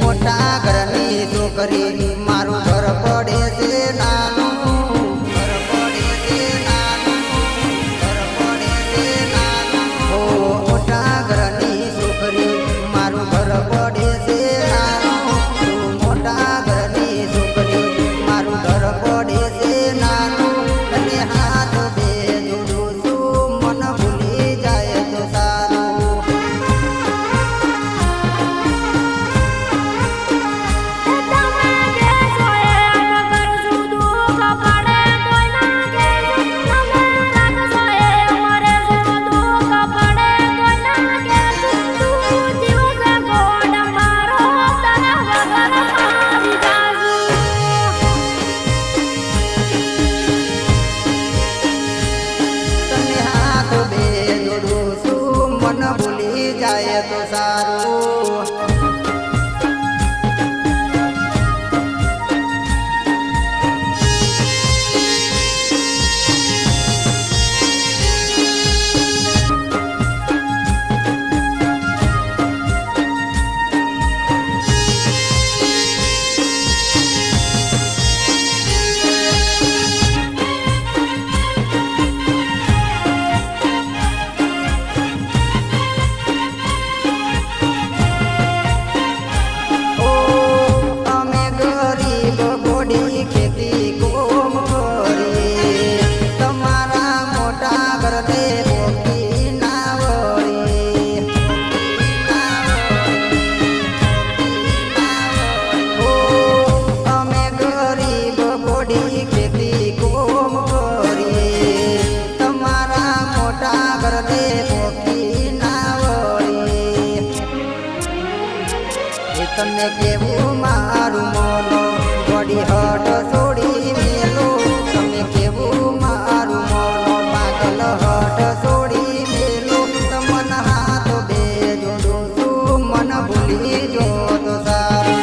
મોટા ઘરની છોકરી મારું ઘર પડે છે નાનું, ઘર પડે છે નાનું, ઘર પડે છે નાનું. ઓ મોટા ઘરની છોકરી મારું ઘર પડે છે નાનું, મોટા ઘરની છોકરી મારું ઘર પડે છે નાનું. અને હાથ બે જોડું છું મન ભૂલી જાય તો સારું. મન ભૂલી જાય તો સારું. ખેતી કોમ કરી તમારા મોટા ઘરને પોકી ના વળી. અમે ગરીબ બોડી ખેતી કોમ કરી તમારા મોટા ઘરને પોકી ના વળી. એ તમને કેવું મારું મોનો ગોડી હટ છોડી મેલો. તમે કેવું મારું મોનો પાગલ હટ છોડી મેલો. તમન હાથ બે જોડું છું મન ભૂલી જો તો સારું.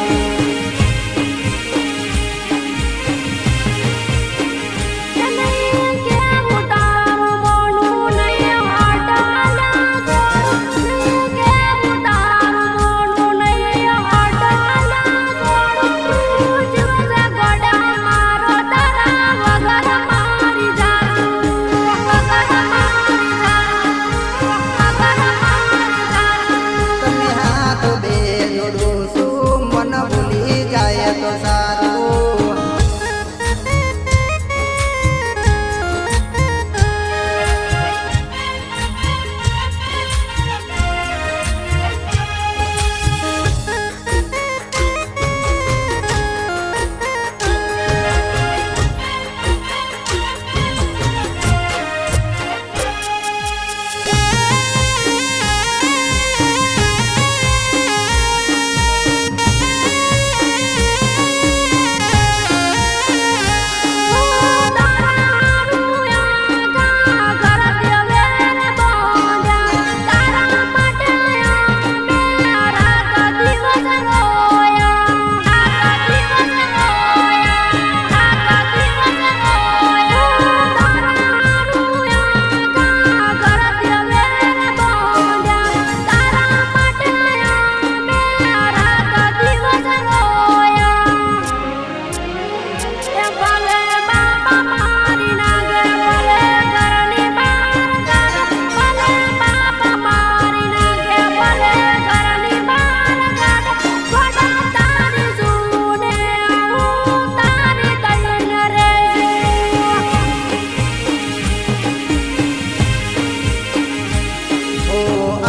તો સારું.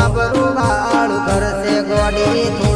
આબરૂ વાળું ઘર છે ગોડી.